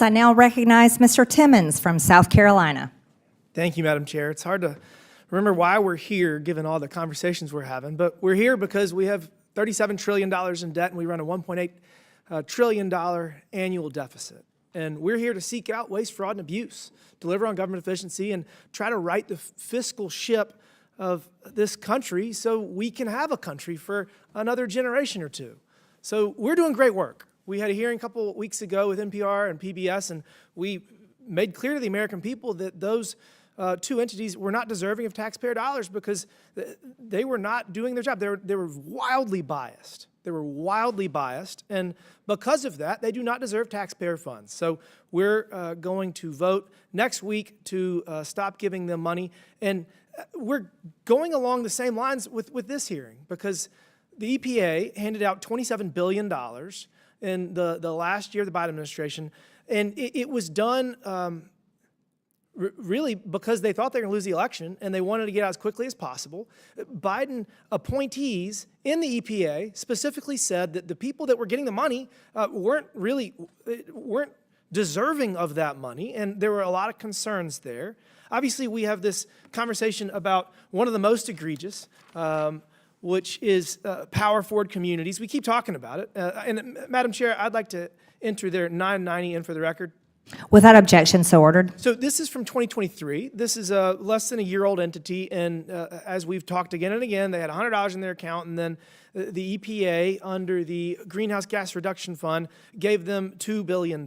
I now recognize Mr. Timmons from South Carolina. Thank you, Madam Chair. It's hard to remember why we're here, given all the conversations we're having, but we're here because we have $37 trillion in debt and we run a $1.8 trillion annual deficit. And we're here to seek out waste, fraud, and abuse, deliver on government efficiency, and try to right the fiscal ship of this country so we can have a country for another generation or two. So we're doing great work. We had a hearing a couple weeks ago with NPR and PBS, and we made clear to the American people that those two entities were not deserving of taxpayer dollars because they were not doing their job. They were wildly biased. They were wildly biased, and because of that, they do not deserve taxpayer funds. So we're going to vote next week to stop giving them money, and we're going along the same lines with this hearing because the EPA handed out $27 billion in the last year of the Biden administration, and it was done really because they thought they were going to lose the election and they wanted to get out as quickly as possible. Biden appointees in the EPA specifically said that the people that were getting the money weren't deserving of that money, and there were a lot of concerns there. Obviously, we have this conversation about one of the most egregious, which is power-forward communities. We keep talking about it. And Madam Chair, I'd like to enter their 990 in for the record. Without objection, so ordered. So this is from 2023. This is a less than a year-old entity, and as we've talked again and again, they had $100 in their account, and then the EPA, under the Greenhouse Gas Reduction Fund, gave them $2 billion.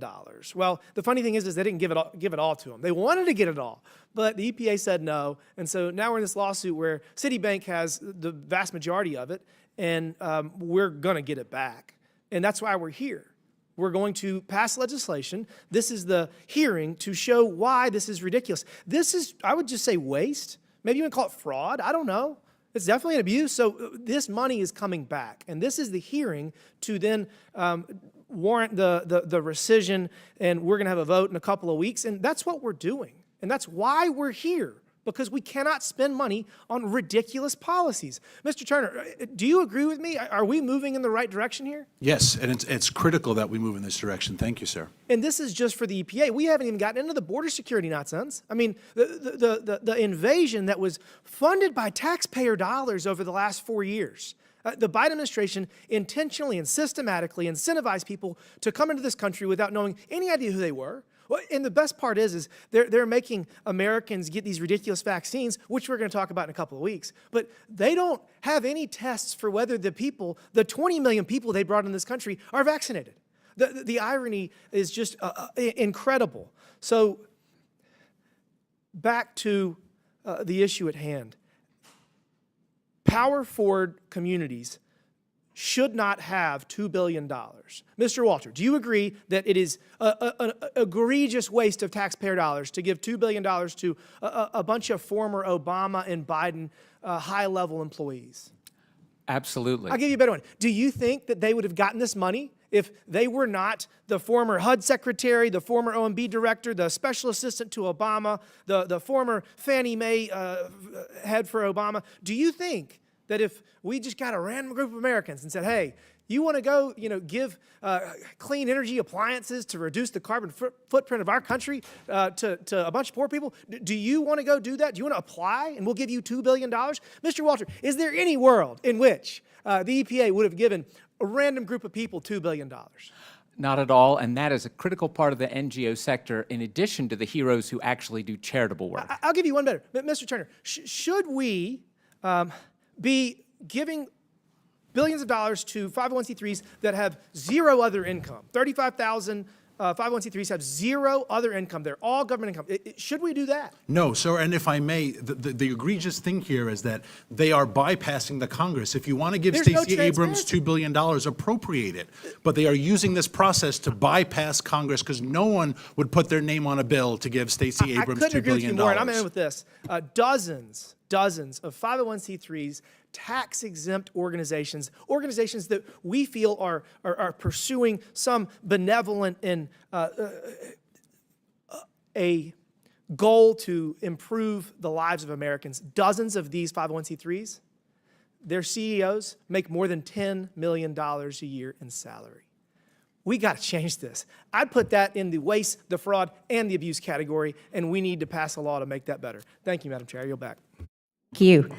Well, the funny thing is they didn't give it all to them. They wanted to get it all, but the EPA said no, and so now we're in this lawsuit where Citibank has the vast majority of it, and we're going to get it back, and that's why we're here. We're going to pass legislation. This is the hearing to show why this is ridiculous. This is, I would just say, waste. Maybe you would call it fraud. I don't know. It's definitely an abuse. So this money is coming back. And this is the hearing to then warrant the rescission. And we're going to have a vote in a couple of weeks. And that's what we're doing. And that's why we're here, because we cannot spend money on ridiculous policies. Mr. Turner, do you agree with me? Are we moving in the right direction here? Yes, and it's critical that we move in this direction. Thank you, sir. And this is just for the EPA. We haven't even gotten into the border security nonsense. I mean, the invasion that was funded by taxpayer dollars over the last 4 years. The Biden administration intentionally and systematically incentivized people to come into this country without knowing any idea who they were. Well, and the best part is they're making Americans get these ridiculous vaccines, which we're going to talk about in a couple of weeks. But they don't have any tests for whether the 20 million people they brought in this country are vaccinated. The irony is just incredible. So back to the issue at hand. Power-forward communities should not have $2 billion. Mr. Walter, do you agree that it is an egregious waste of taxpayer dollars to give $2 billion to a bunch of former Obama and Biden high-level employees? Absolutely. I'll give you a better one. Do you think that they would have gotten this money if they were not the former HUD secretary, the former OMB director, the special assistant to Obama, the former Fannie Mae head for Obama? Do you think that if we just got a random group of Americans and said, hey, you want to go, give clean energy appliances to reduce the carbon footprint of our country to a bunch of poor people? Do you want to go do that? Do you want to apply and we'll give you $2 billion? Mr. Walter, is there any world in which the EPA would have given a random group of people $2 billion? Not at all, and that is a critical part of the NGO sector in addition to the heroes who actually do charitable work. I'll give you one better. Mr. Turner, should we be giving billions of dollars to 501c3s that have zero other income? 35,000 501c3s have zero other income. They're all government income. Should we do that? No, sir, and if I may, the egregious thing here is that they are bypassing the Congress. If you want to give Stacey Abrams $2 billion, appropriate it. But they are using this process to bypass Congress because no one would put their name on a bill to give Stacey Abrams $2 billion. I couldn't agree with you more, and I'm in with this. Dozens of 501c3s, tax-exempt organizations that we feel are pursuing some benevolent and a goal to improve the lives of Americans. Dozens of these 501c3s, their CEOs make more than $10 million a year in salary. We got to change this. I'd put that in the waste, the fraud, and the abuse category, and we need to pass a law to make that better. Thank you, Madam Chair. I yield back. Thank you.